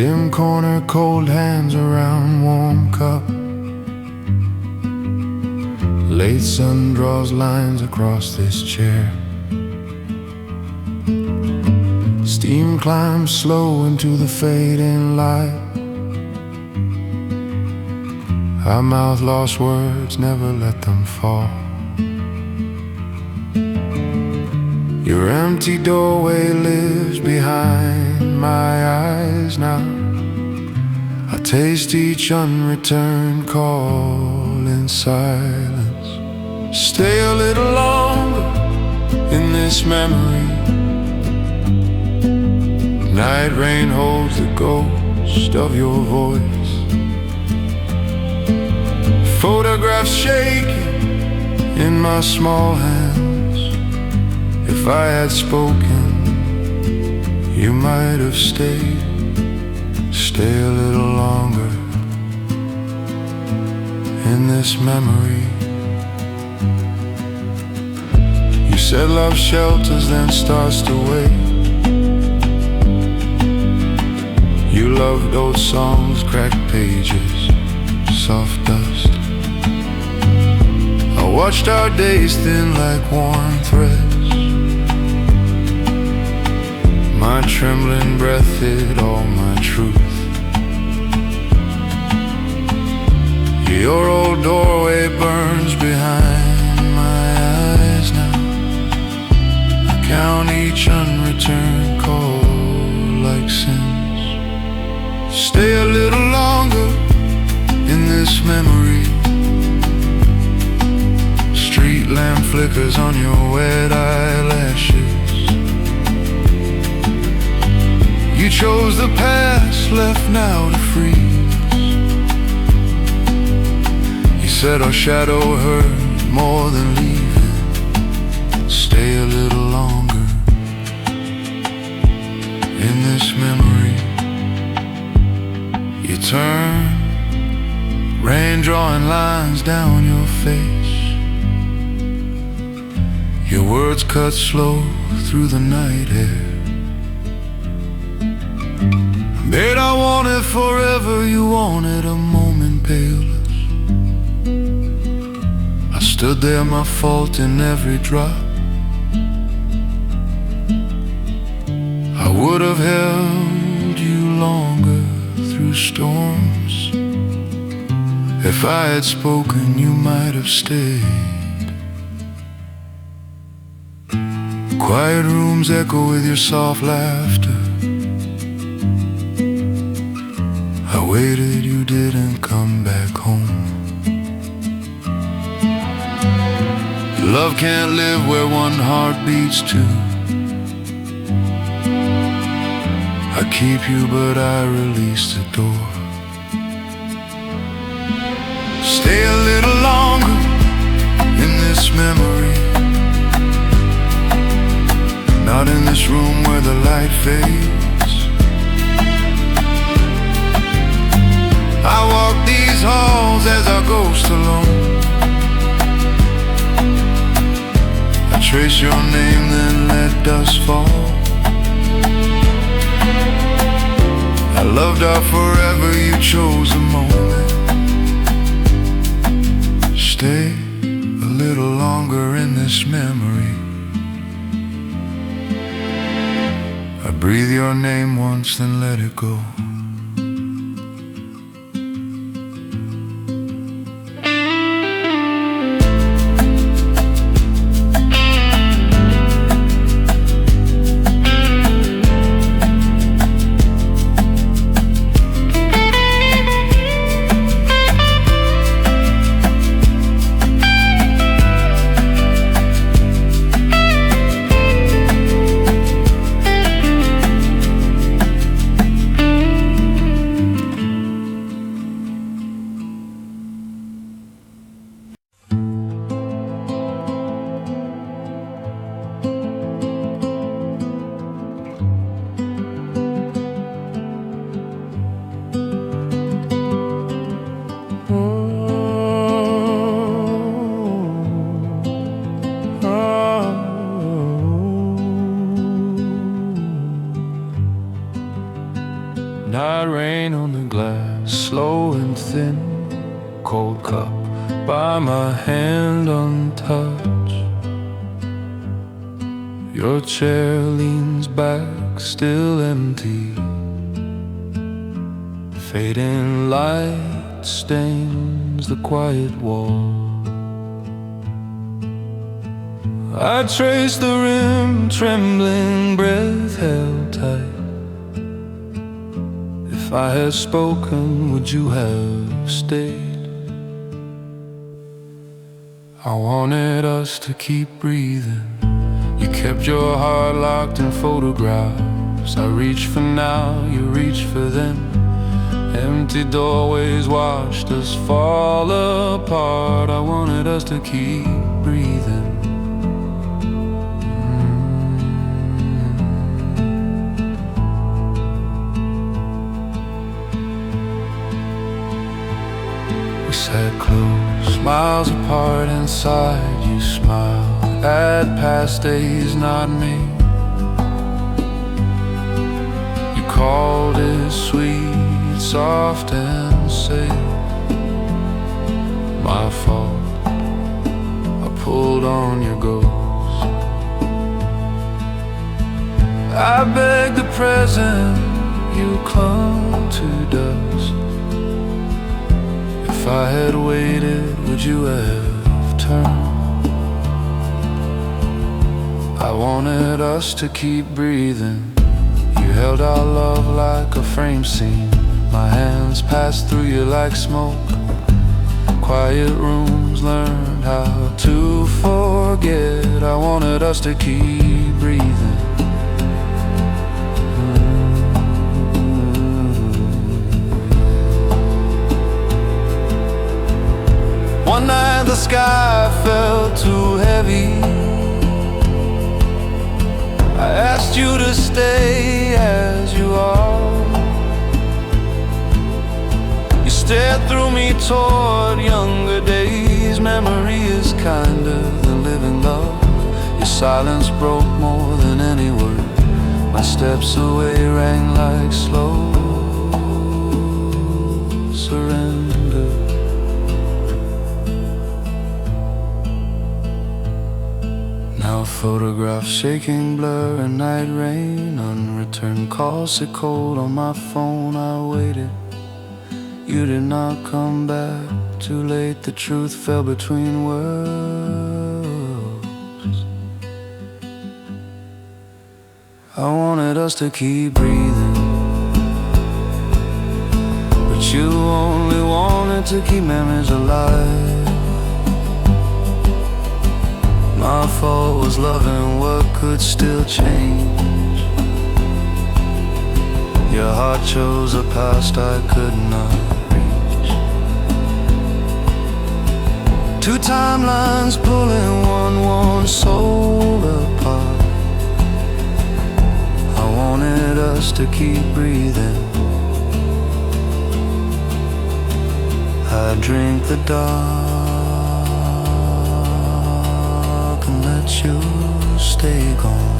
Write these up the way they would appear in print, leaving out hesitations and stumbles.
Dim corner, cold hands around warm cup. Late sun draws lines across this chair. Steam climbs slow into the fading light. Our mouth lost words, never let them fall. Your empty doorway lives behind my eyes now. I taste each unreturned call in silence. Stay a little longer in this memory. Night rain holds the ghost of your voice. Photographs shaking in my small hands. If I had spoken, you might have stayed. Stay a little longer in this memory. You said love shelters, then starts to wait. You loved old songs, cracked pages, soft dust. I watched our days thin like worn threads. My trembling breath hid all my truth. Your old doorway burns behind my eyes now. I count each unreturned call like sins. Stay a little longer in this memory. Street lamp flickers on your wet eyelashes. You chose the past, left now to freeze. You said our shadow hurt more than leaving. Stay a little longer in this memory. You turn, rain drawing lines down your face. Your words cut slow through the night air. Babe, I want it forever, you wanted a moment paleness. I stood there, my fault in every drop. I would have held you longer through storms. If I had spoken, you might have stayed. Quiet rooms echo with your soft laughter. I waited, you didn't come back home. Love can't live where one heart beats two. I keep you, but I release the door. Stay a little longer in this memory. Not in this room where the light fades. I walk these halls as our ghost alone. I trace your name, then let dust fall. I loved our forever, you chose a moment. Stay a little longer in this memory. I breathe your name once, then let it go. slow and thin, cold cup by my hand untouched. Your chair leans back, still empty. Fading light stains the quiet wall. I trace the rim, trembling breath held tight. If I had spoken, would you have stayed? I wanted us to keep breathing. You kept your heart locked in photographs. I reach for now, you reach for them. Empty doorways watched us fall apart. I wanted us to keep breathing. We sat close, miles apart inside. You smiled at past days, not me. You called it sweet, soft and safe. My fault, I pulled on your ghost. I begged the present, you clung to dust. If I had waited, would you have turned? I wanted us to keep breathing. You held our love like a frame scene. My hands passed through you like smoke. Quiet rooms learned how to forget. I wanted us to keep breathing. One night the sky felt too heavy. I asked you to stay as you are. You stared through me toward younger days. Memory is kinder than living love. Your silence broke more than any word. My steps away rang like slow surrender. Now photographs shaking blur and night rain. Unreturned calls sit cold on my phone. I waited, you did not come back. Too late, the truth fell between worlds. I wanted us to keep breathing, but you only wanted to keep memories alive. My fault was loving what could still change. Your heart chose a past I could not reach. Two timelines pulling one soul apart. I wanted us to keep breathing. I drink the dark and let you stay gone.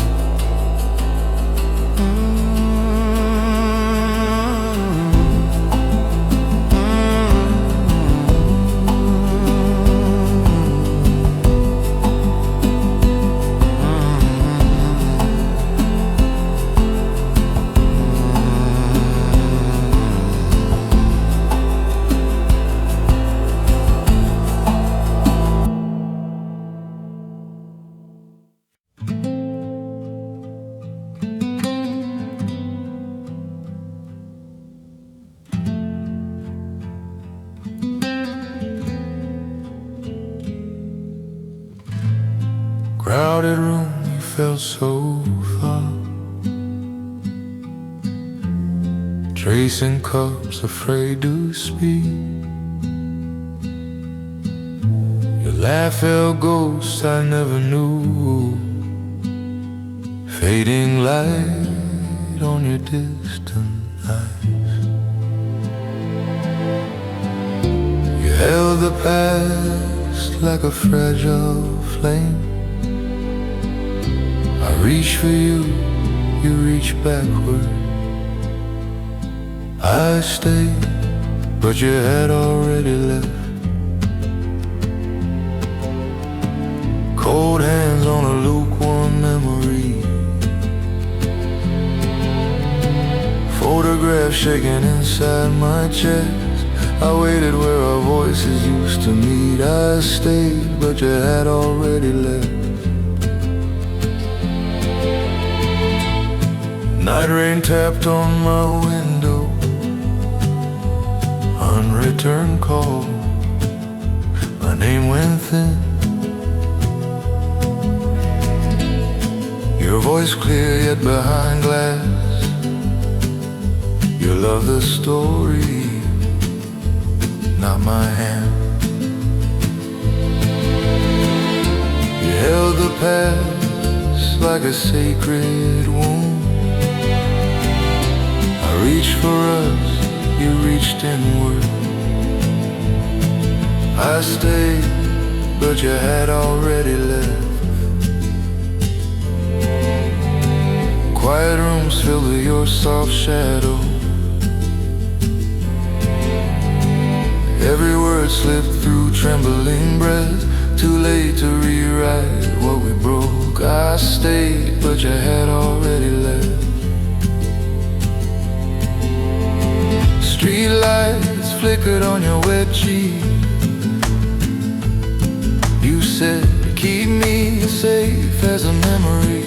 Crowded room, you felt so far. Tracing cups, afraid to speak. Your laugh held ghosts I never knew. Fading light on your distant eyes. You held the past like a fragile flame. I reach for you, you reach backward. I stay but you had already left. Cold hands on a lukewarm memory, photograph shaking inside my chest. I waited where our voices used to meet. I stayed, but you had already left. Night rain tapped on my window, unreturned call. My name went thin, your voice clear yet behind glass. You love the story, not my hand. You held the past like a sacred wound. I reached for us, you reached inward. I stayed, but you had already left. Quiet rooms filled with your soft shadow. Every word slipped through trembling breath. Too late to rewrite what we broke. I stayed, but you had already left. Street lights flickered on your wet cheek. You said, keep me safe as a memory.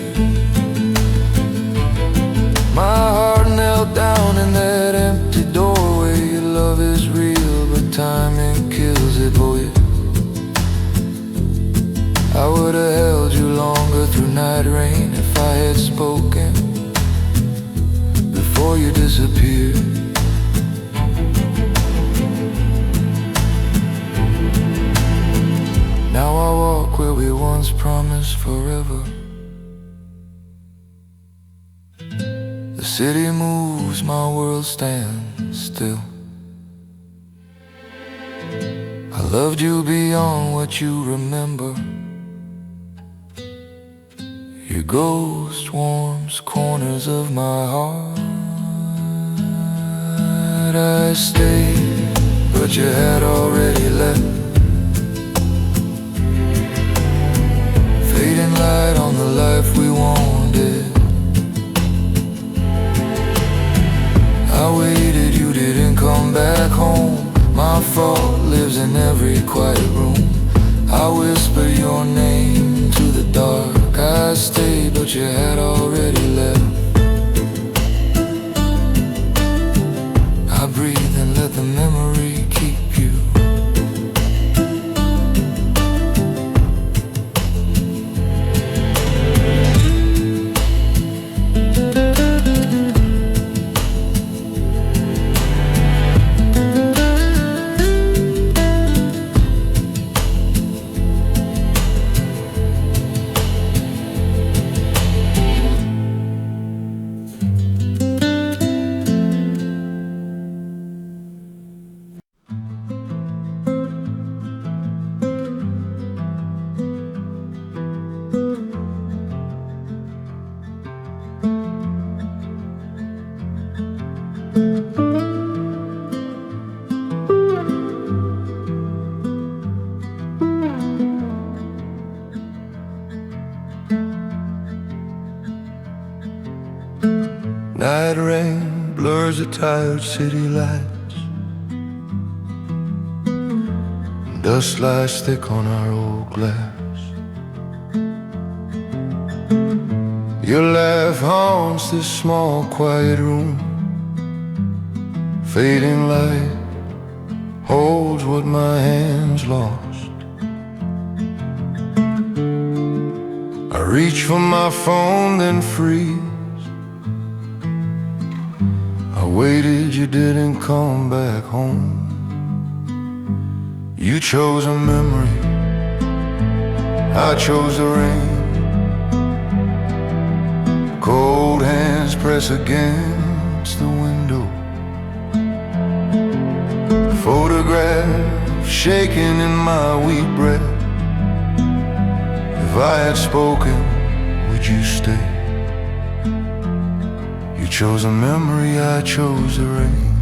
My heart knelt down in that empty doorway. Your love is real, but timing kills it, boy. I would have held you longer through night rain if I had spoken before you disappeared. Now I walk where we once promised forever. The city moves, my world stands still. I loved you beyond what you remember. Your ghost warms corners of my heart. I stayed, but you had already left. Fading light on the life we wanted. I waited, you didn't come back home. My fault lives in every quiet room. I whisper your name to the dark. I stayed, but you had already left. I breathe and let the memory keep you. Night rain blurs the tired city lights. Dust lies thick on our old glass. Your laugh haunts this small quiet room. Fading light holds what my hands lost. I reach for my phone, then freeze. I waited, you didn't come back home. You chose a memory, I chose the rain. Cold hands press against the window. Photograph shaking in my weak breath. If I had spoken, would you stay? You chose a memory, I chose the rain.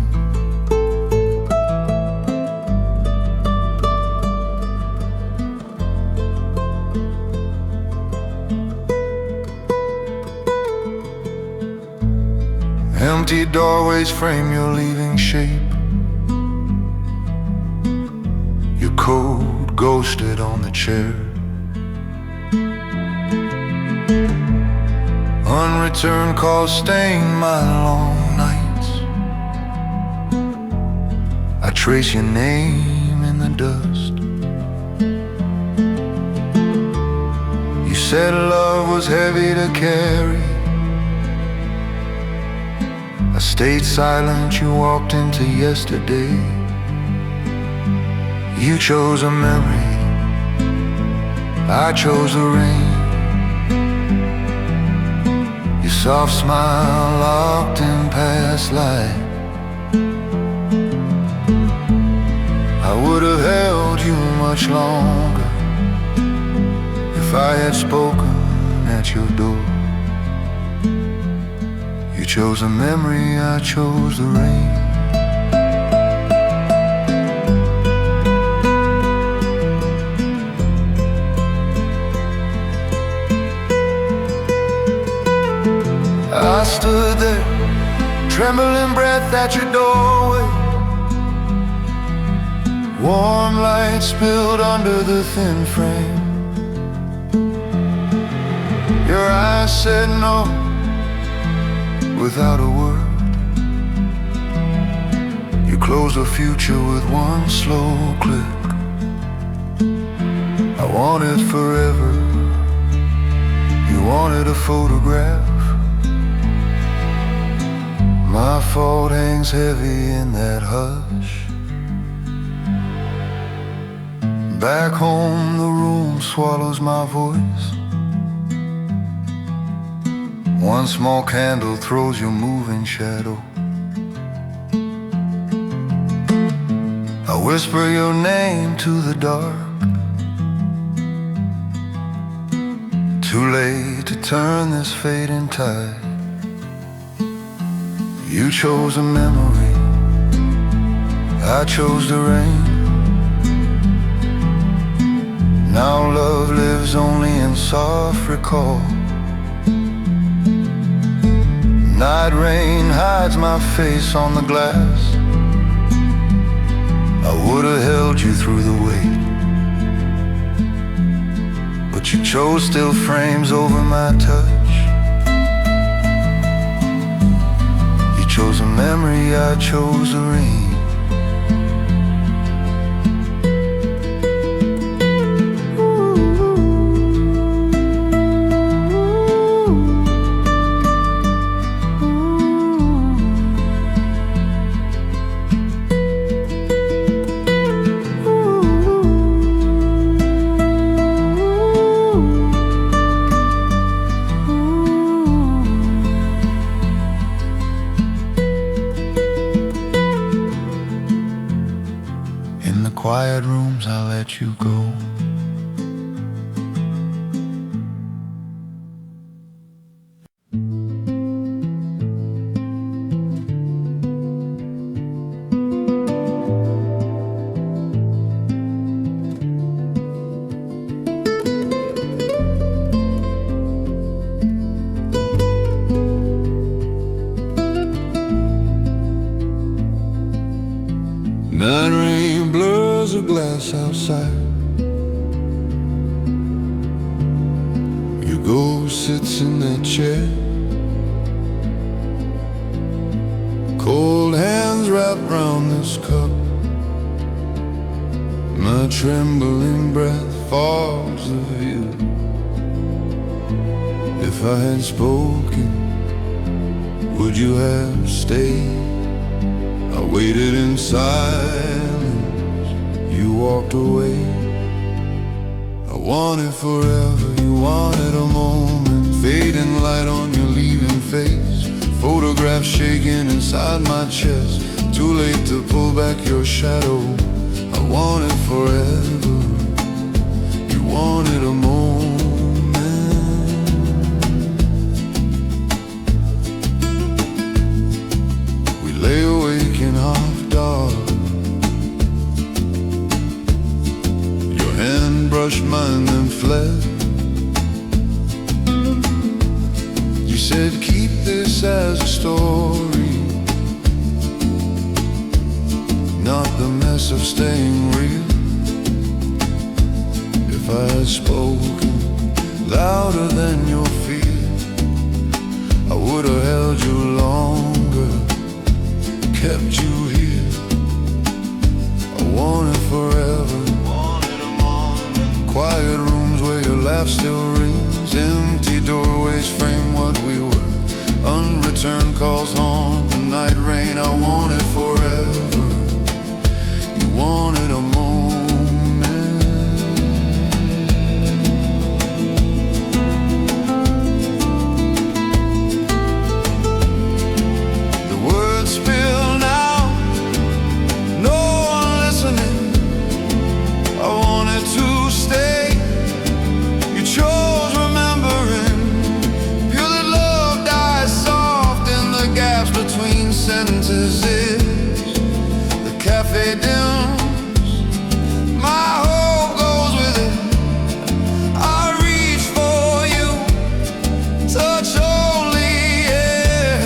Empty doorways frame your leaving shape. Your coat ghosted on the chair. Unreturned calls stain my long nights. I trace your name in the dust. You said love was heavy to carry. I stayed silent, you walked into yesterday. You chose a memory, I chose the rain. Your soft smile locked in past life. I would have held you much longer if I had spoken at your door. You chose a memory, I chose the rain. I stood there, trembling breath at your doorway. Warm light spilled under the thin frame. Your eyes said no without a word. You closed the future with one slow click. I wanted forever. You wanted a photograph. My fault hangs heavy in that hush. Back home the room swallows my voice. One small candle throws your moving shadow. I whisper your name to the dark. Too late to turn this fading tide. You chose a memory, I chose the rain. Now love lives only in soft recall. Night rain hides my face on the glass. I would have held you through the weight, but you chose still frames over my touch. You chose a memory, I chose the rain. Quiet rooms, I'll let you go. Night rain blurs the glass outside. Your ghost sits in that chair. Cold hands wrapped round this cup. My trembling breath fogs the view. If I had spoken, would you have stayed? I waited in silence, you walked away. I wanted forever, you wanted a moment. Fading light on your leaving face. Photographs shaking inside my chest. Too late to pull back your shadow. I wanted forever, you wanted a moment. We lay awake in half dark. Your hand brushed mine then fled. You said keep this as a story. not the mess of staying real. If I had spoken louder than your fear, I would have held you longer, kept you here. I want it forever, quiet rooms where your laugh still rings, empty doorways frame what we were, unreturned calls haunt the night rain. I want it forever, you wanted a moment. The words spill now, no one listening. I wanted to stay, you chose remembering. Feel that love dies soft in the gaps between sentences. The cafe dims, my hope goes with it. I reach for you, touch only air.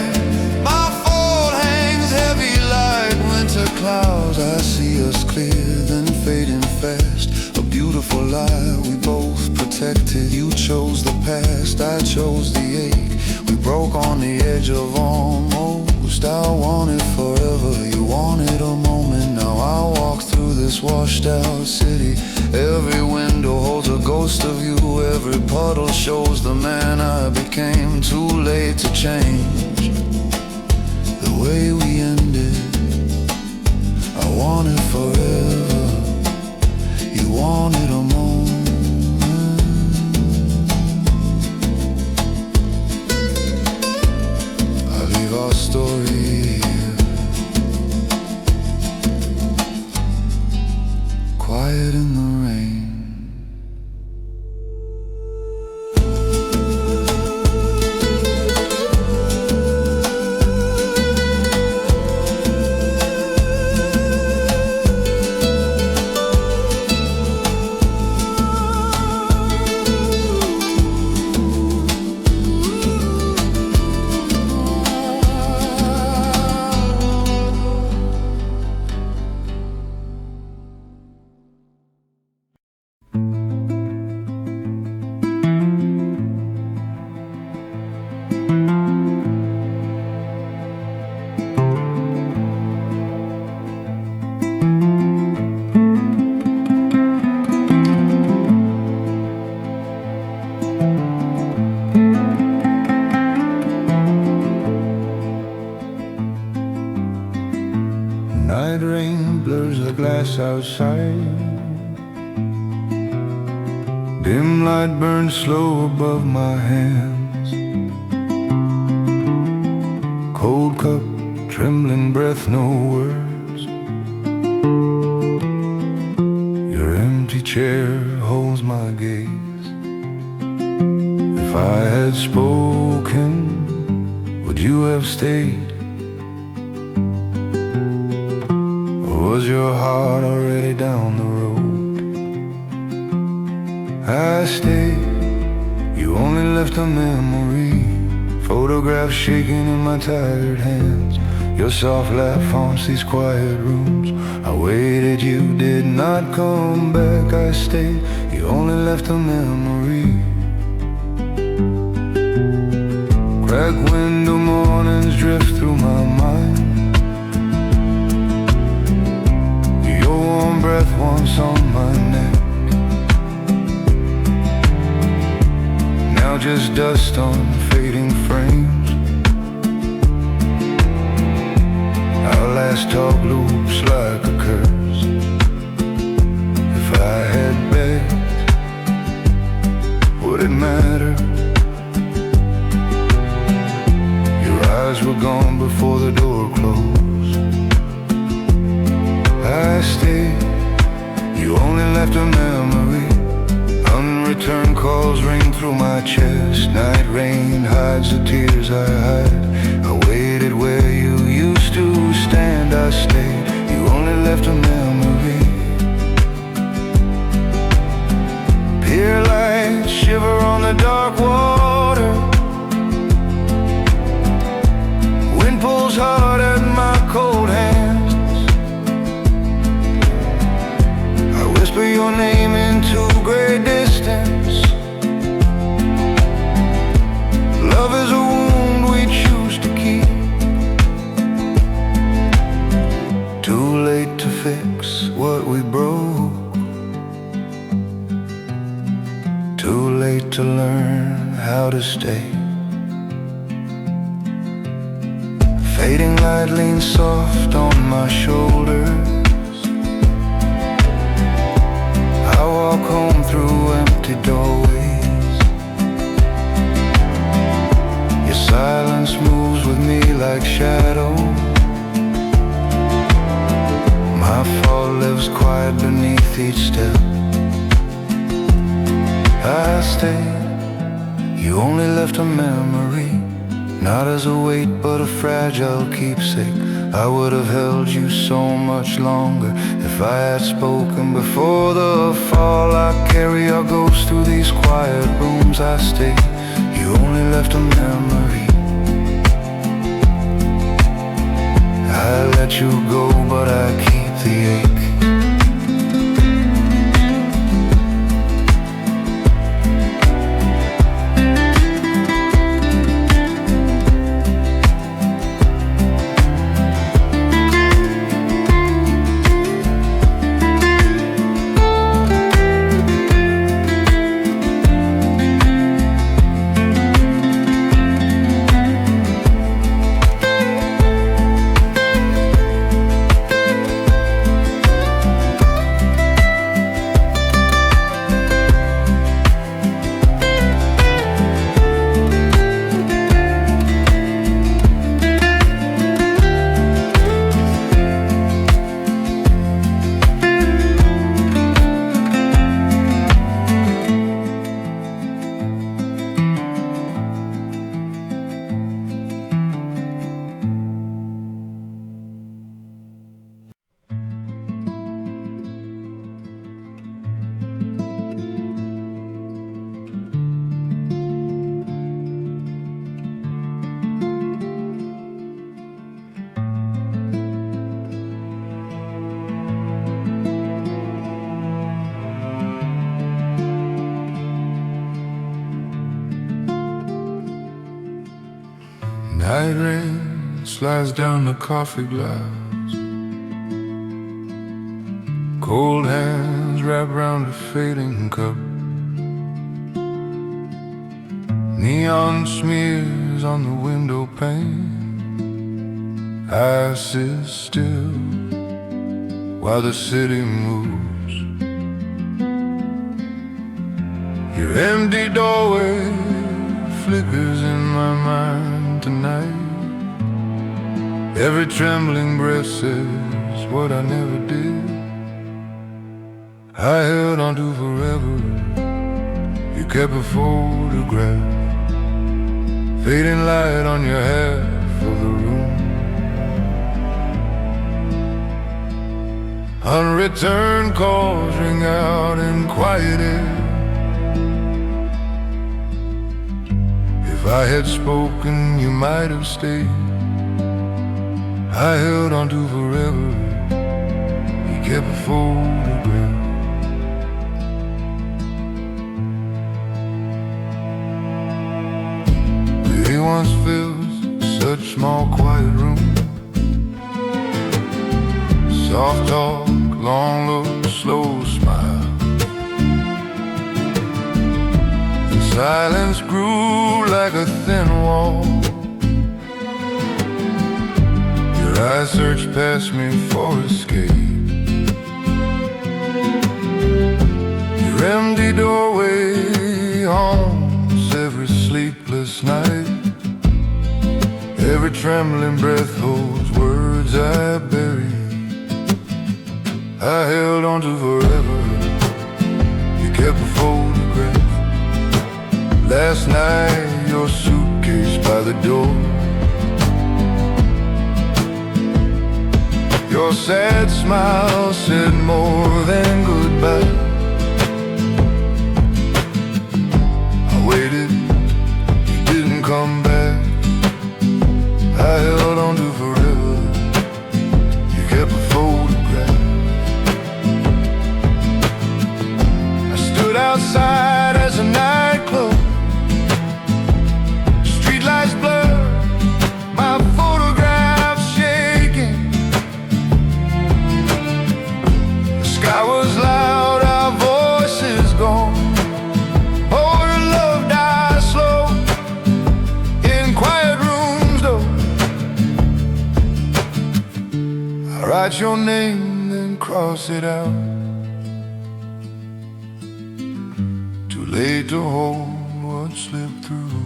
My fault hangs heavy like winter clouds. I see us clear, then fading fast. A beautiful lie we both protected. You chose the past, I chose the ache. We broke on the edge of almost. I wanted forever, you wanted a moment. Now I walk through this washed out city. Every window holds a ghost of you. Every puddle shows the man I became. Too late to change the way we ended. I wanted forever, you wanted a moment. I leave our story here, quiet in the rain. Night rain blurs the glass outside. Dim light burns slow above my hands. Cold cup, trembling breath, no words. Your empty chair holds my gaze. If I had spoken, would you have stayed? Was your heart already down the road? I stayed, you only left a memory. Photographs shaking in my tired hands. Your soft laugh haunts these quiet rooms. I waited, you did not come back. I stayed, you only left a memory. Cracked window mornings drift through my mind. Warm breath once on my neck. Now just dust on fading frames. Our last talk loops like a curse. If I had begged, would it matter? Your eyes were gone before the door closed. I stayed, you only left a memory. Unreturned calls ring through my chest. Night rain hides the tears I hide. I waited where you used to stand. I stayed, you only left a memory. Pier lights shiver on the dark water. Wind pulls hard at my cold hands. your name into great distance. Love is a wound we choose to keep. Too late to fix what we broke. Too late to learn how to stay. Fading light leans soft on my shoulders. I walk home through empty doorways. Your silence moves with me like shadow. My fall lives quiet beneath each step. I stayed, you only left a memory, not as a weight but a fragile keepsake. I would have held you so much longer if I had spoken before the fall. I carry our ghosts through these quiet rooms. I stay, you only left a memory. I let you go but I keep the ache. Night rain slides down the coffee glass. Cold hands wrap round a fading cup. Neon smears on the window pane. I sit still while the city moves. Your empty doorway flickers in my mind tonight. Every trembling breath says what I never did. I held on to forever. You kept a photograph, fading light on your half of the room. Unreturned calls ring out in quiet air. If I had spoken, you might have stayed. I held on to forever. You kept a photograph. We once filled such small quiet room. Soft talk, long look, slow smile. The silence grew like a thin wall. Your eyes searched past me for escape. Your empty doorway haunts every sleepless night. Every trembling breath holds words I buried. I held on to forever. You kept a photograph. Last night, your suitcase by the door. Your sad smile said more than goodbye. I waited, you didn't come back. I held on to forever. You kept a photograph. write your name, then cross it out. Too late to hold what slipped through.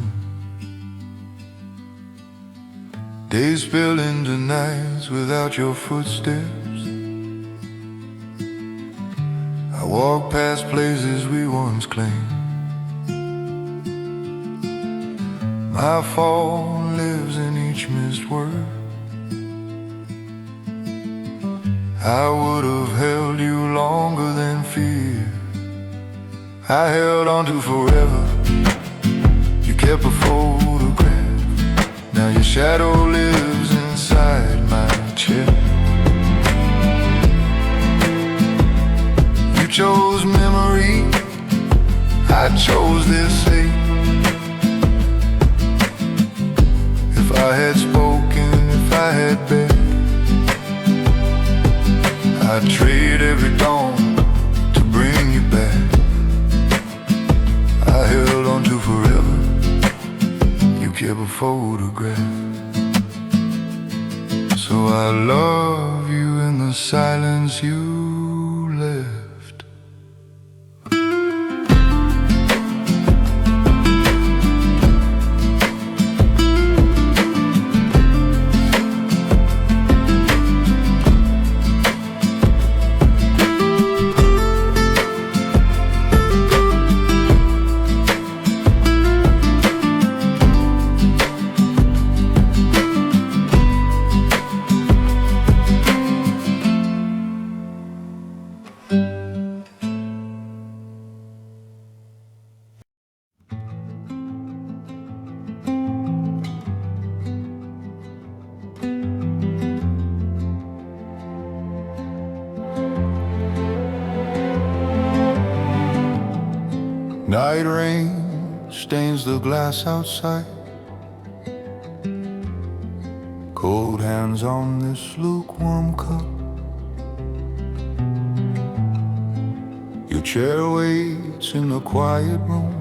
Days spill into nights without your footsteps. I walk past places we once claimed. My fall lives in each missed word. I would have held you longer than fear. I held on to forever. You kept a photograph. Now your shadow lives inside my chair. You chose memory, I chose this fate. If I had spoken, if I had begged, I'd trade every dawn to bring you back. I held on to forever. You kept a photograph. So I love you in the silence you left. Night rain stains the glass outside. Cold hands on this lukewarm cup. Your chair waits in the quiet room.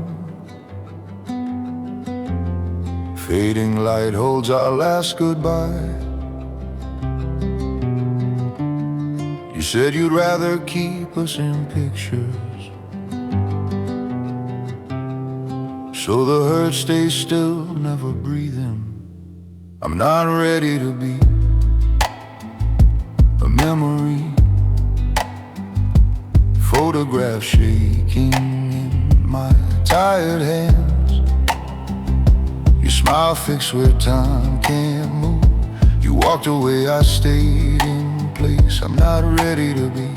Fading light holds our last goodbye. You said you'd rather keep us in pictures, so the hurt stays still, never breathing. I'm not ready to be a memory. Photograph shaking in my tired hands. Your smile fixed where time can't move. You walked away, I stayed in place. I'm not ready to be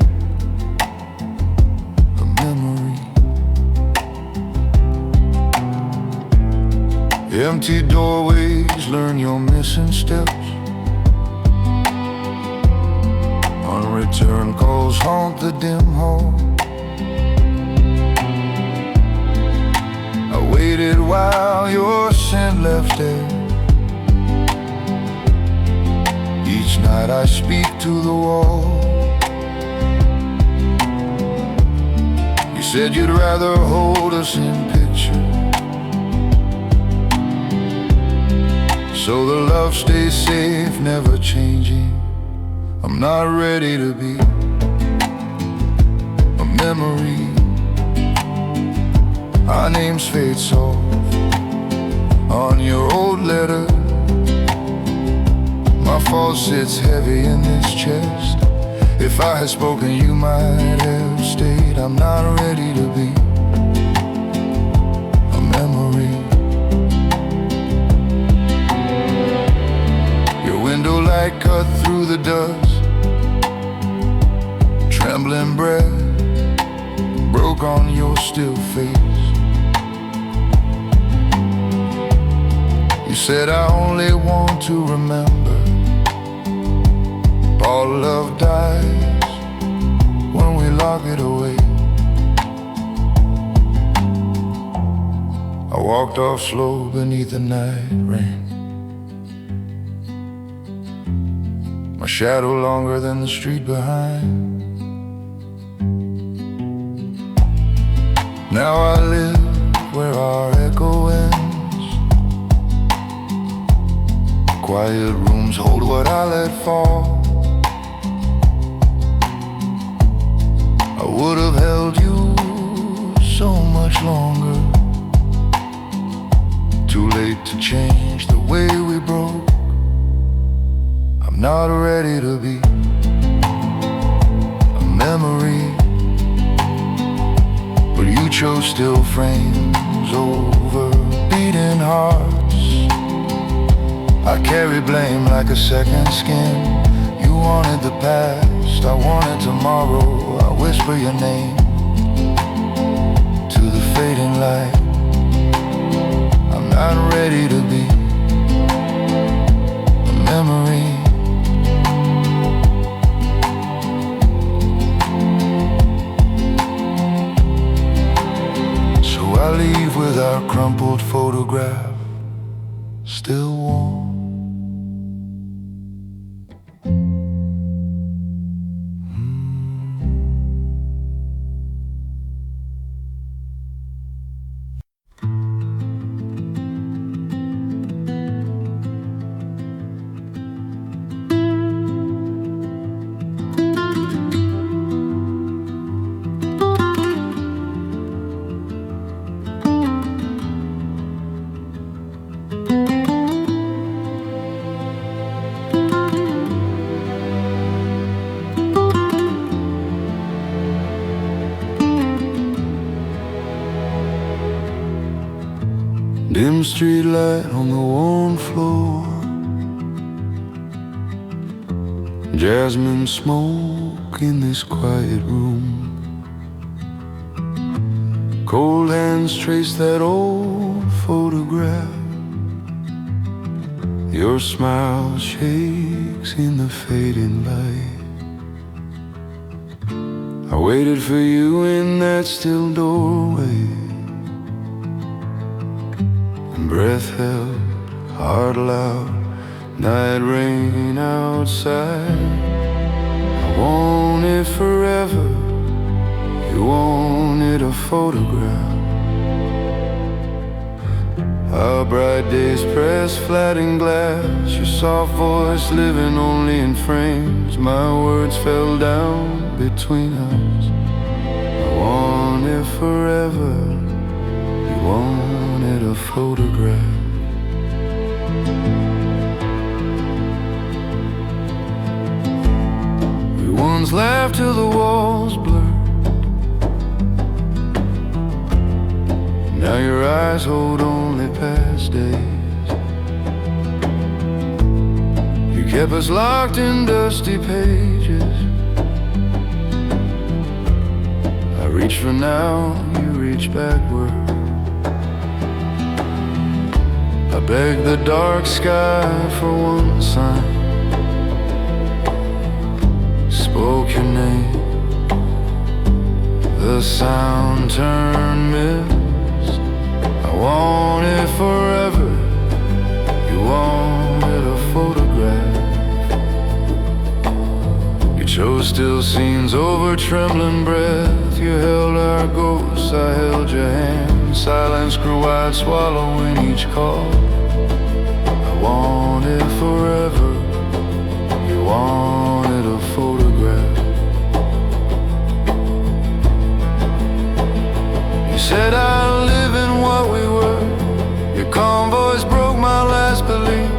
a memory. Empty doorways, learn your missing steps. Unreturned calls haunt the dim hall. I waited while your scent left there. Each night I speak to the wall. You said you'd rather hold us in pictures, so the love stays safe, never changing. I'm not ready to be a memory. Our names fade soft on your old letter. My fault sits heavy in this chest. If I had spoken, you might have stayed. I'm not ready to be a memory. Window light cut through the dust. Trembling breath broke on your still face. You said I only want to remember. All love dies when we lock it away. I walked off slow beneath the night rain. My shadow longer than the street behind. Now I live where our echo ends. Quiet rooms hold what I let fall. would have held you so much longer. Too late to change the way we broke. I'm not ready to be a memory, but you chose still frames over beating hearts. I carry blame like a second skin. You wanted the past, I wanted tomorrow. I whisper your name to the fading light. I'm not ready to be a memory. So I leave with our crumpled photograph still warm. Dim street light on the worn floor, Jasmine smoke in this quiet room. Cold hands trace that old photograph. Your smile shakes in the fading light. I waited for you in that still doorway. Breath held, heart loud, night rain outside. I want it forever, you wanted a photograph. Our bright days pressed flat in glass, your soft voice living only in frames. My words fell down between us. I want it forever, you wanted a photograph. We once laughed till the walls blurred. Now your eyes hold only past days. You kept us locked in dusty pages. I reach for now, you reach backward. I beg the dark sky for one sign. Spoke your name, the sound turned mist. I want it forever, you wanted a photograph. You chose still scenes over trembling breath. You held our ghosts, I held your hand. Silence grew wide, swallowing each call. I want it forever, you wanted a photograph. You said I'd live in what we were. Your calm voice broke my last belief.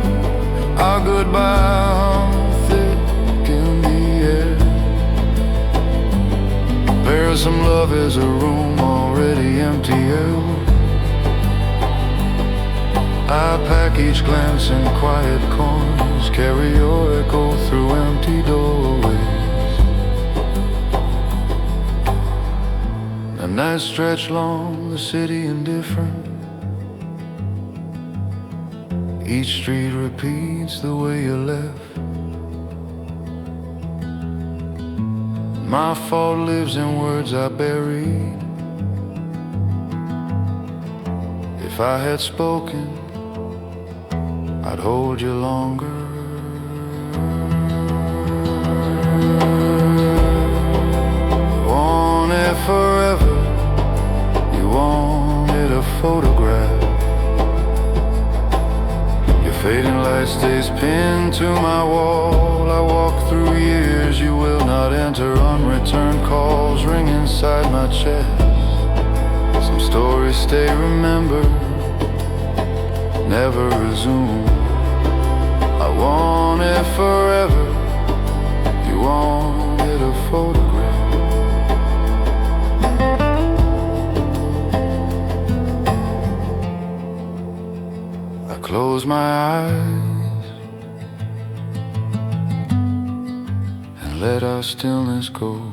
Our goodbye hung thick in the air. Bury some love as a room already emptier. I pack each glance in quiet corners, carry your echo through empty doorways. The nights stretch long, the city indifferent. Each street repeats the way you left. My fault lives in words I buried. If I had spoken, I'd hold you longer. Want it forever, you wanted a photograph. Your fading light stays pinned to my wall. I walk through years, you you will not enter. Unreturned calls ring inside my chest. Some stories stay remembered, never resume. I want it forever. You wanted a photograph. I close my eyes and let our stillness go.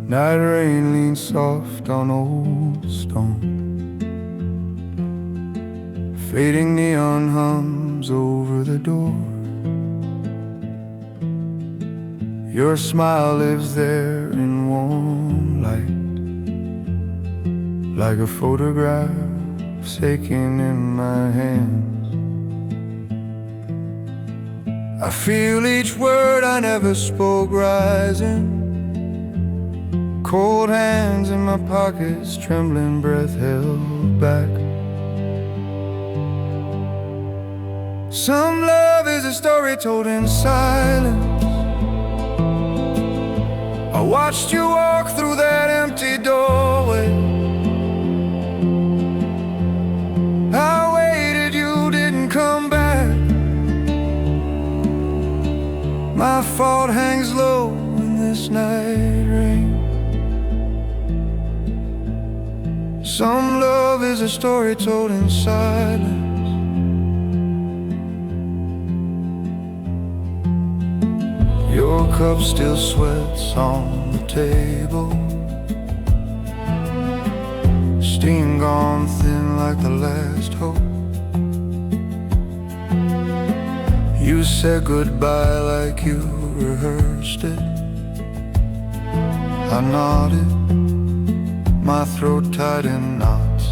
Night rain leans soft on old stone. Fading neon hums over the door. Your smile lives there in warm light, like a photograph shaking in my hands. I feel each word I never spoke rising. Cold hands in my pockets, trembling breath held back. Some love is a story told in silence. I watched you walk through that empty doorway. I waited, you didn't come back. My fault hangs low in this night rain. Some love is a story told in silence. Your cup still sweats on the table, steam gone thin like the last hope. You said goodbye like you rehearsed it. I nodded, my throat tied in knots.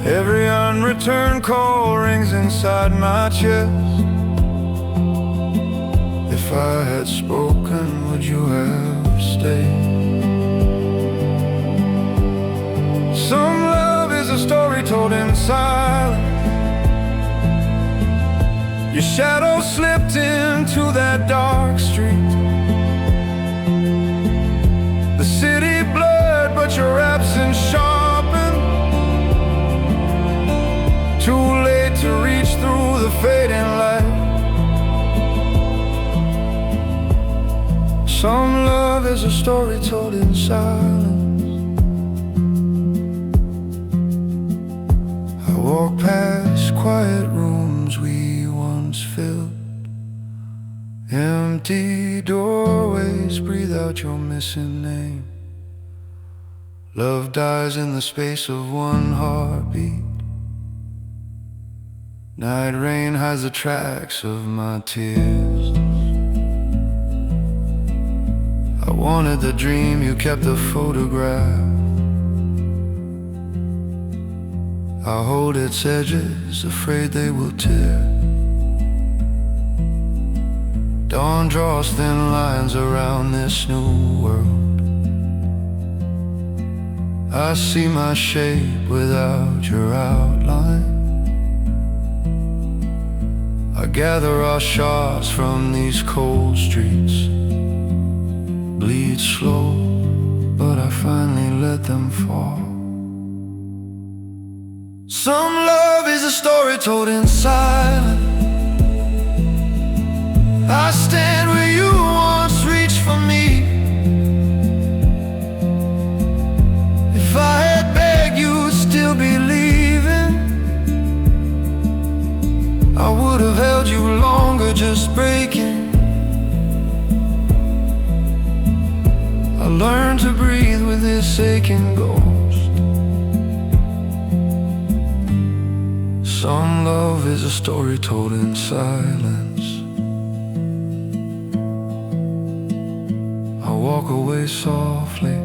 Every unreturned call rings inside my chest. If I had spoken, would you have stayed? Some love is a story told in silence. Your shadow slipped into that dark street. The city blurred, but your absence sharpened. Too late to reach through the fading light. Some love is a story told in silence. I walk past quiet rooms we once filled. Empty doorways, breathe out your missing name. Love dies in the space of one heartbeat. Night rain hides the tracks of my tears. I wanted the dream, you kept the photograph. I hold its edges, afraid they will tear. Dawn draws thin lines around this new world. I see my shape without your outline. I gather our shards from these cold streets. Bleed slow, but I finally let them fall. Some love is a story told in silence. I stand where you once reached for me. If I had begged, you would still be leaving. almost breaking. I learned to breathe with this aching ghost. Some love is a story told in silence. I walk away softly,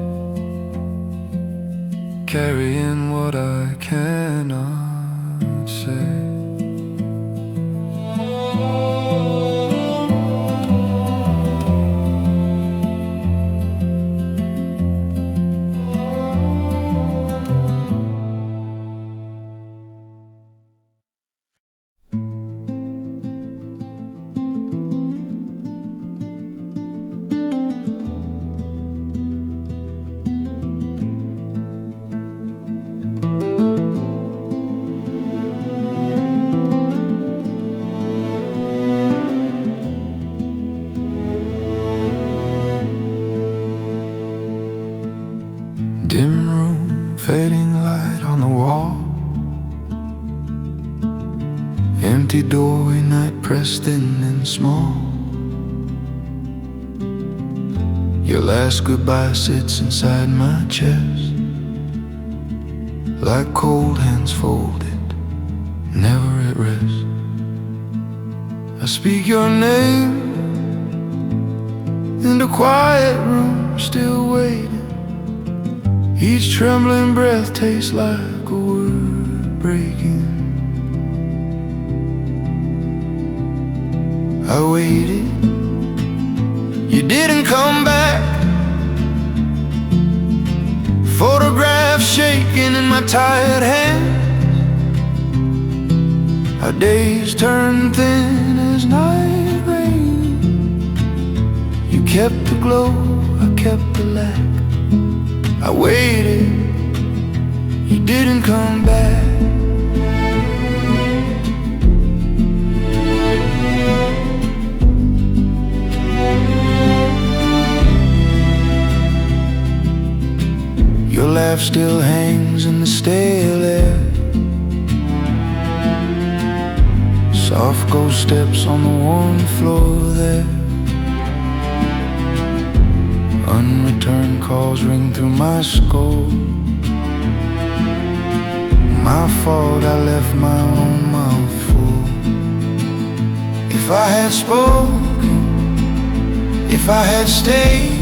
carrying what I cannot say. Dim room, fading light on the wall, empty doorway, night pressed in and small. Your last goodbye sits inside my chest, like cold hands folded, never at rest. I speak your name in the quiet room, still waiting. Each trembling breath tastes like a word breaking. I waited, you didn't come back. Photographs shaking in my tired hands. Our days turned thin as night rain. You kept the glow, I kept the lack. I waited, you didn't come back. Your laugh still hangs in the stale air. Soft ghost steps on the worn floor there. Unreturned calls ring through my skull. My fault, I left my own mouth full. If I had spoken, if I had stayed,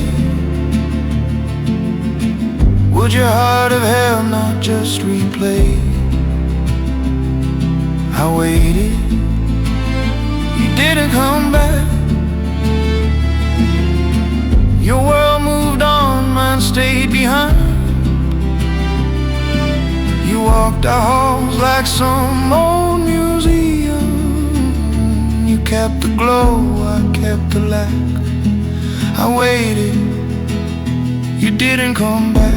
would your heart of hell not just replay? I waited, you didn't come back. Your world moved on, mine stayed behind. You walked our halls like some old museum. You kept the glow, I kept the lack. I waited, you didn't come back.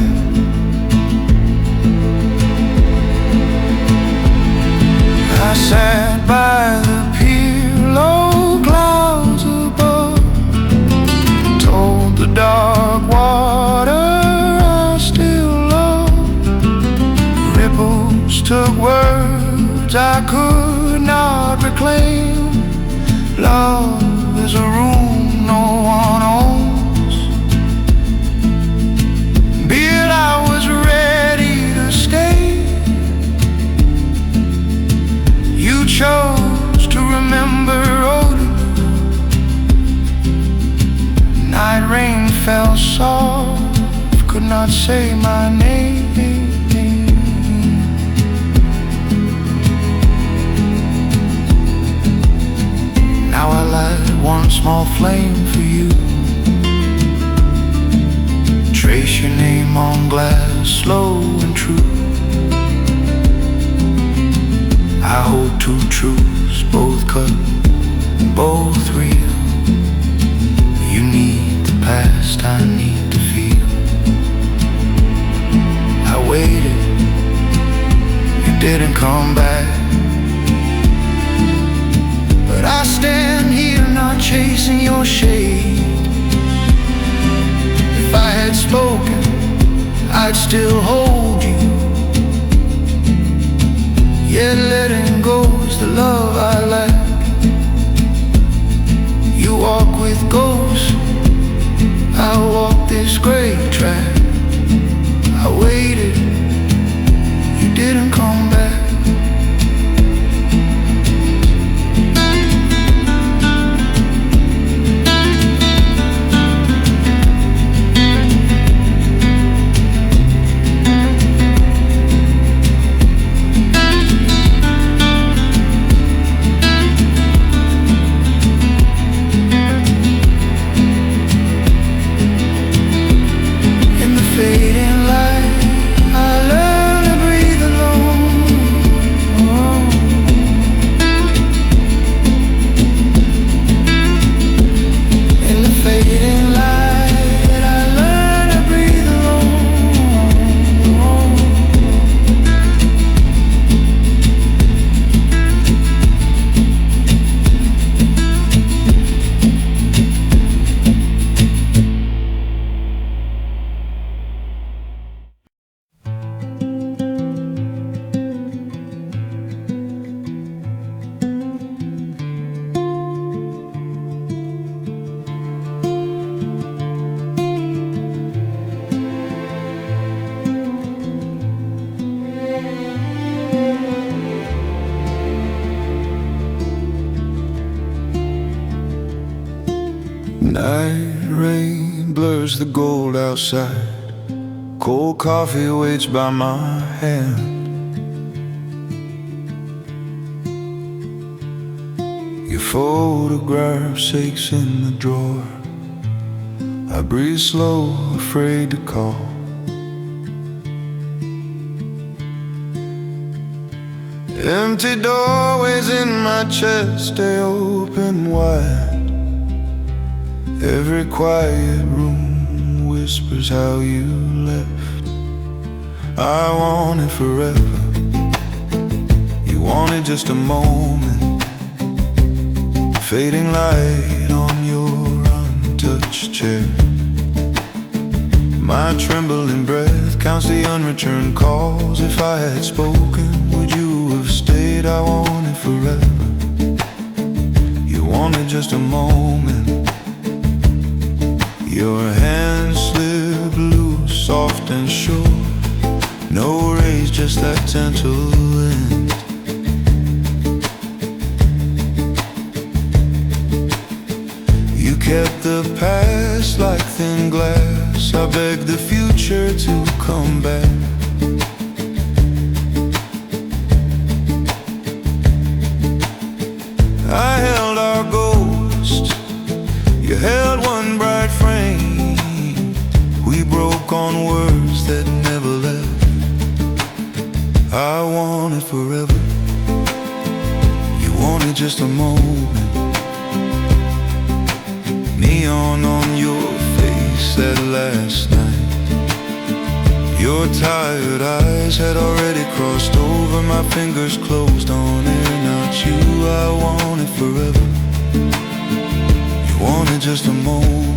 I sat by the pier, low clouds above, told the dark water I still love. Ripples took words I could not reclaim. Love is a room no one owns. Beard, I was ready to stay. You chose to remember odor. Night rain fell soft, could not say my name. Now I light one small flame for you. Trace your name on glass, slow and true. I hold two truths, both cut, both real. You need the past, I need to feel. I waited, you didn't come back. But I stand here not chasing your shade. If I had spoken, I'd still hold you. Yet letting go is the love I lack. it goes. I walked this great track, I waited, you didn't come back. Night rain blurs the gold outside. Cold coffee waits by my hand. Your photograph shakes in the drawer. I breathe slow, afraid to call. Empty doorways in my chest stay open wide. Every quiet room whispers how you left. I want it forever. You wanted just a moment. Fading light on your untouched chair. My trembling breath counts the unreturned calls. If I had spoken, would you have stayed? I want it forever. You wanted just a moment. Your hands slip loose, soft and sure. No rays, just that gentle wind. You kept the past like thin glass. I beg the future to come back. I held our ghost. You held one bright frame. We broke on words that never left. I want it forever. You wanted just a moment. Neon on your face that last night. Your tired eyes had already crossed over. My fingers closed on it, not you. I want it forever. Wanted just a moment.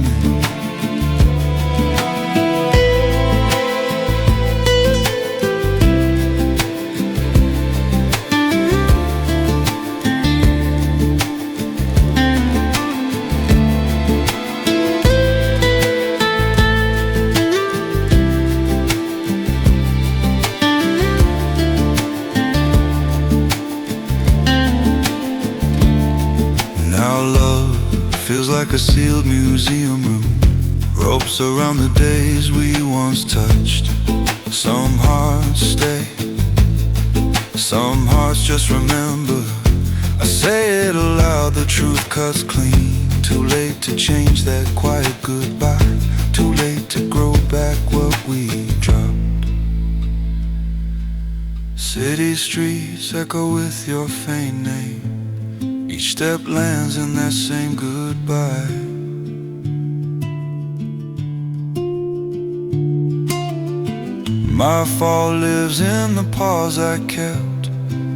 Now love feels like a sealed museum room. Ropes around the days we once touched. Some hearts stay, some hearts just remember. I say it aloud, the truth cuts clean. Too late to change that quiet goodbye. Too late to grow back what we dropped. City streets echo with your faint name. Each step lands in that same goodbye. My fall lives in the pause I kept.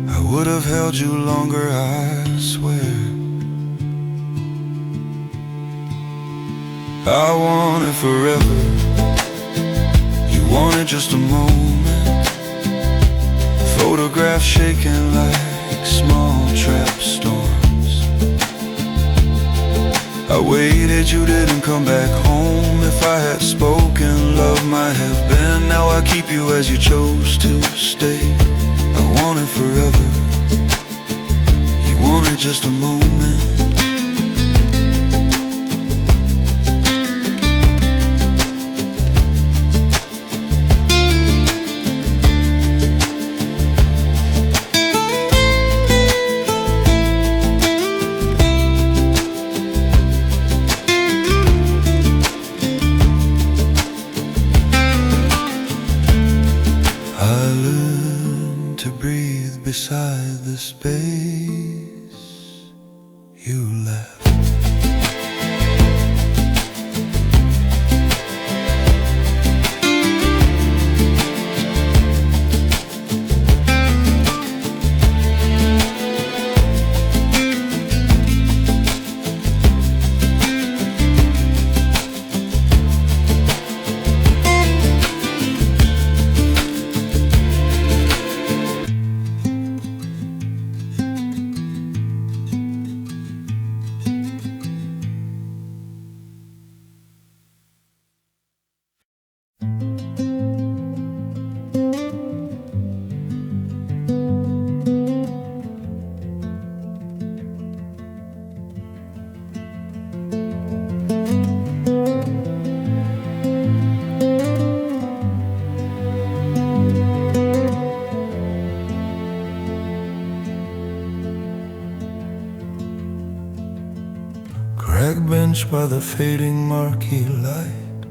I would have held you longer, I swear. I want it forever. You wanted just a moment. Photographs shaking like small trap storms. I waited, you didn't come back home. If I had spoken, love might have been. Now I keep you as you chose to stay. I want it forever. You wanted just a moment. Beside the space you left. Bench by the fading Marquee light,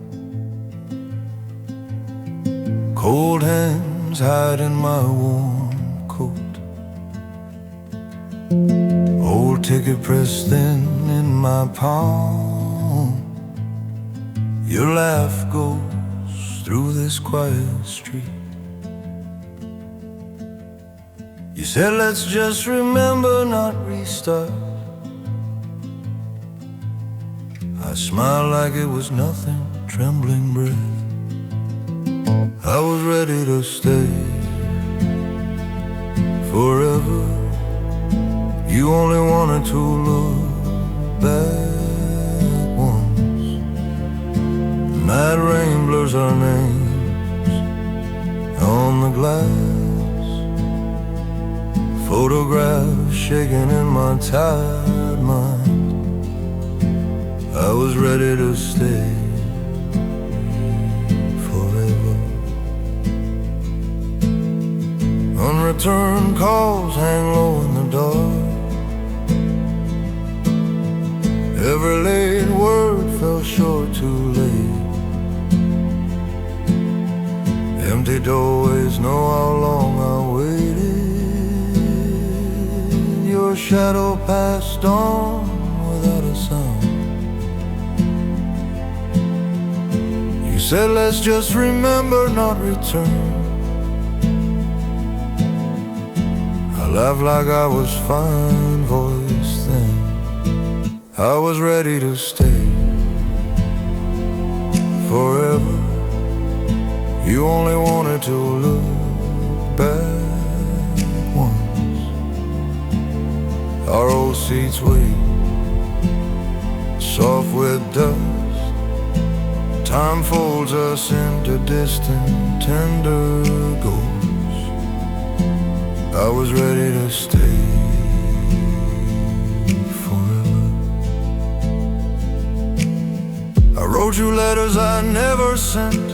cold hands hiding my warm coat, old ticket pressed thin in my palm. Your laugh goes through this quiet street. You said let's just remember, not restart. I smiled like it was nothing, trembling breath. I was ready to stay forever. You only wanted to look back once. Night rain blurs our names on the glass, photographs shaking in my tired mind. I was ready to stay forever. Unreturned calls hang low in the dark. Every late word fell short too late. Empty doorways know how long I waited. Your shadow passed on without a sound. You said let's just remember, not return. I laughed like I was fine, voice thin. I was ready to stay forever. You only wanted to look back once. Our old seats wait, soft with dust. Time folds us into distant, tender ghosts. I was ready to stay forever. I wrote you letters I never sent,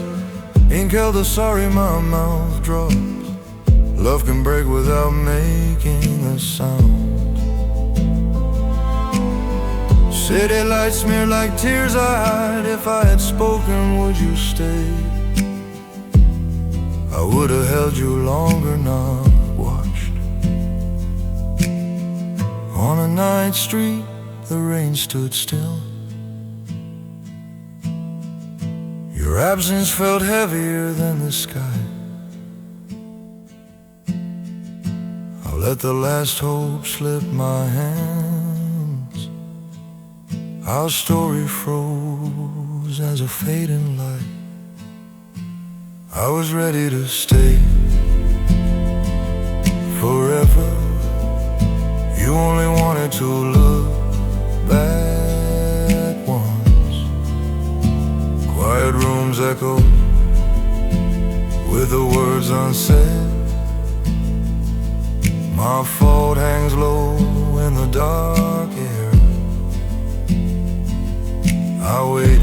ink held the sorry my mouth dropped. Love can break without making a sound. City lights smear like tears I hide. If I had spoken, would you stay? I would have held you longer, not watched. On a night street, the rain stood still. Your absence felt heavier than the sky. I'll let the last hope slip my hands. Our story froze as a fading light. I was ready to stay forever. You only wanted to look back rhymes echo with the words unsaid. My fault hangs low in the dark air. I waited,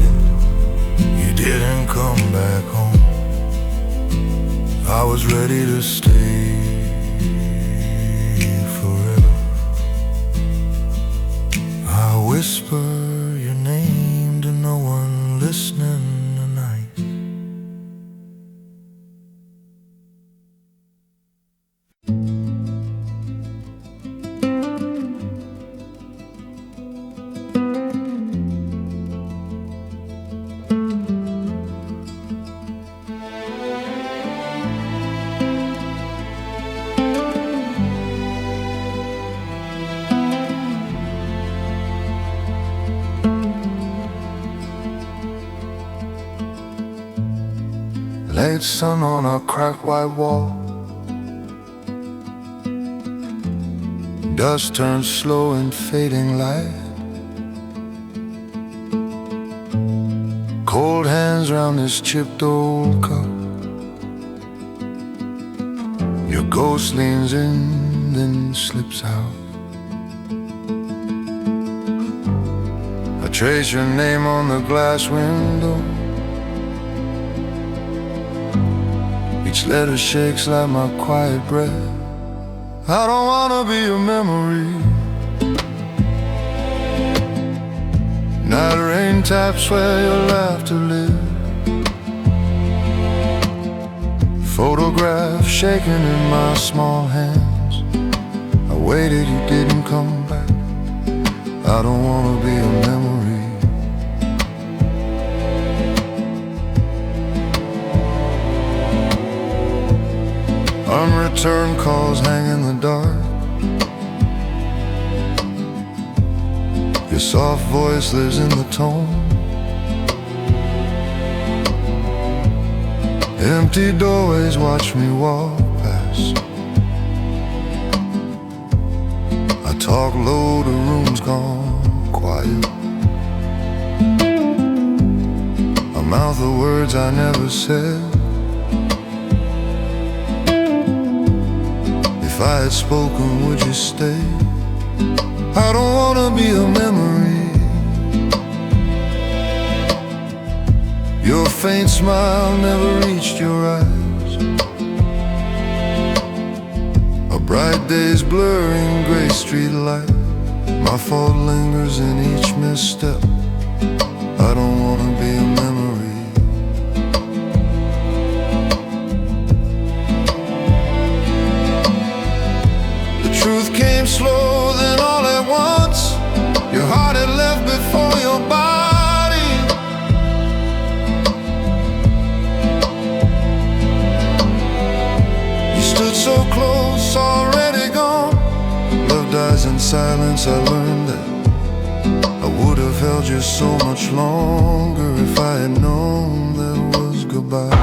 you didn't come back home. I was ready to stay forever. I whisper your name to no one listening tonight. Late sun on a cracked white wall. Dust turns slow in fading light. Cold hands round this chipped old cup. Your ghost leans in, then slips out. I trace your name on the glass window. Each letter shakes like my quiet breath. I don't wanna be a memory. Night rain taps where your laughter lives. Photograph shaking in my small hands. I waited, you didn't come back. I don't wanna be a memory. Unreturned calls hang in the dark. Your soft voice lives in the tone. Empty doorways watch me walk past. I talk low to rooms gone quiet. I mouth the words I never said. If I had spoken, would you stay? I don't wanna be a memory. Your faint smile never reached your eyes. A bright day's blurring gray street light. My fault lingers in each misstep. I don't wanna be a memory. Truth came slow, then all at once. Your heart had left before your body. You stood so close, already gone. Love dies in silence, I learned that. I would have held you so much longer if I had known there was goodbye.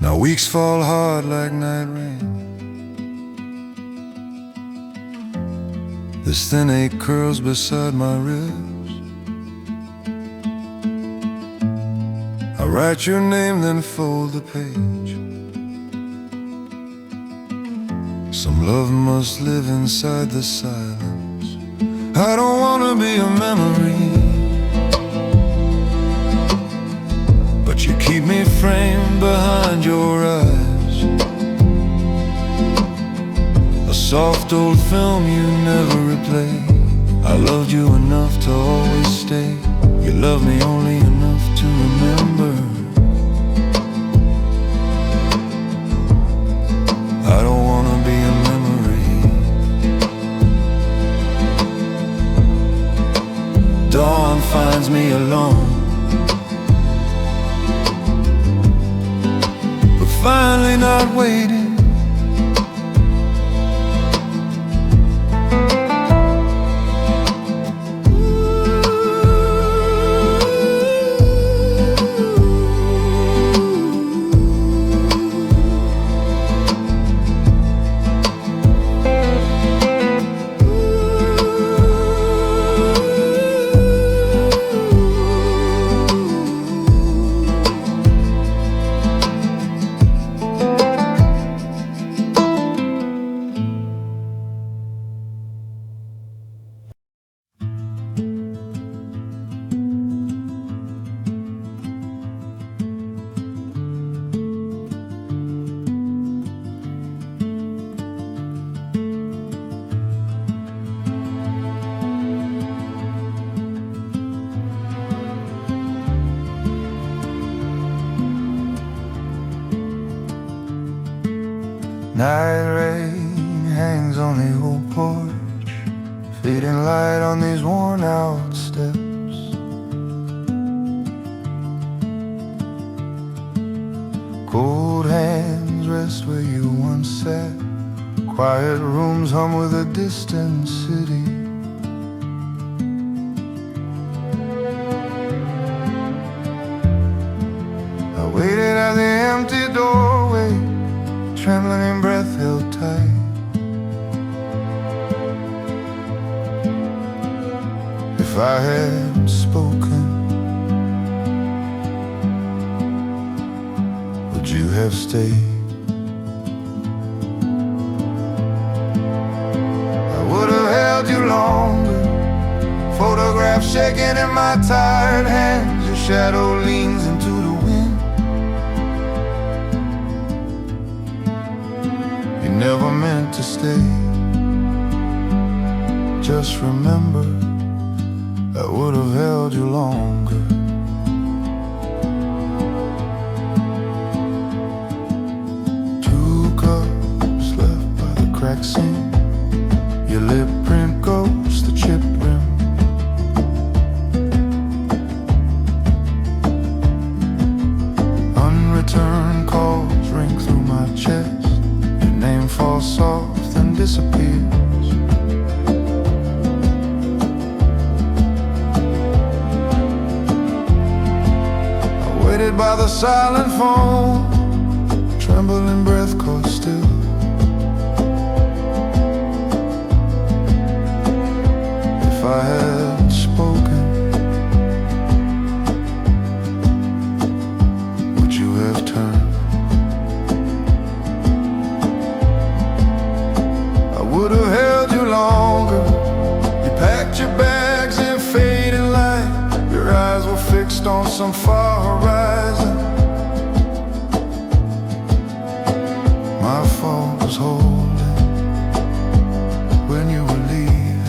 Now weeks fall hard like night rain. This thin ache curls beside my ribs. I write your name, then fold the page. Some love must live inside the silence. I don't wanna be a memory, but you keep me framed behind your eyes. A soft old film you never replay. I loved you enough to always stay. You love me only enough to remember. I don't wanna be a memory. Dawn finds me alone, finally not waiting. Night rain hangs on the old porch, fading light on these worn out steps. Cold hands rest where you once sat. Quiet rooms hum with a distant city. I waited at the empty doorway, trembling breath held tight. If I had spoken, would you have stayed? I would have held you longer, photographs shaking in my tired hands. Your shadow leans into the wind. You never meant to stay. Just remember, I would have held you longer. Two cups left by the crack seam. Your lip print goes the chip rim. Unreturned calls ring through my chest. Your name falls soft and disappears. Waited by the silent phone, trembling breath caught still. If I had spoken, would you have turned? I would have held you longer. You packed your bags in fading light. Your eyes were fixed on some far horizon. My fault was holding when you were leaving.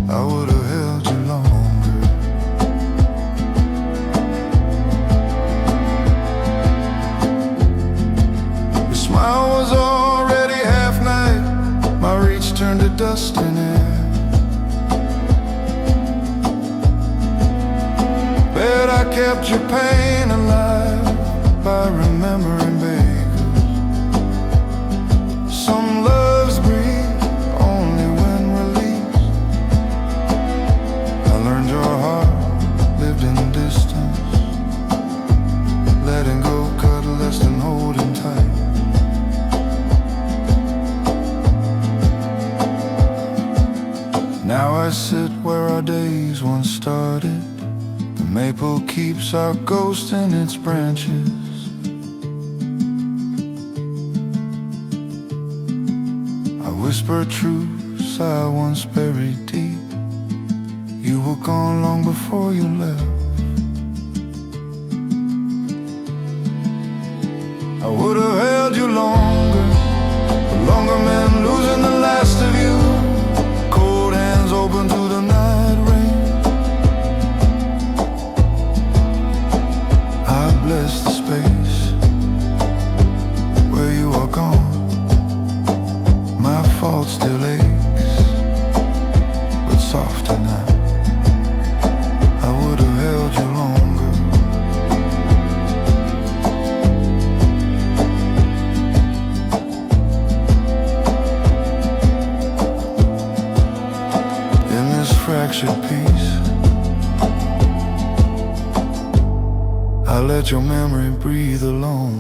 I would have held you longer. Your smile was already half night. My reach turned to dust in air. But I kept your pain alive by remembering bakers. Some loves breathe only when released. I learned your heart lived in distance. Letting go cut less than holding tight. Now I sit where our days once started. Maple keeps our ghost in its branches. I whisper truths I once buried deep. You were gone long before you left. I would have held you longer, but longer meant losing the last of you. Cold hands open to the night rain. Bless the space where you are gone. My fault still aches, but softer now. I would have held you longer. In this fractured piece, I let your memory breathe alone.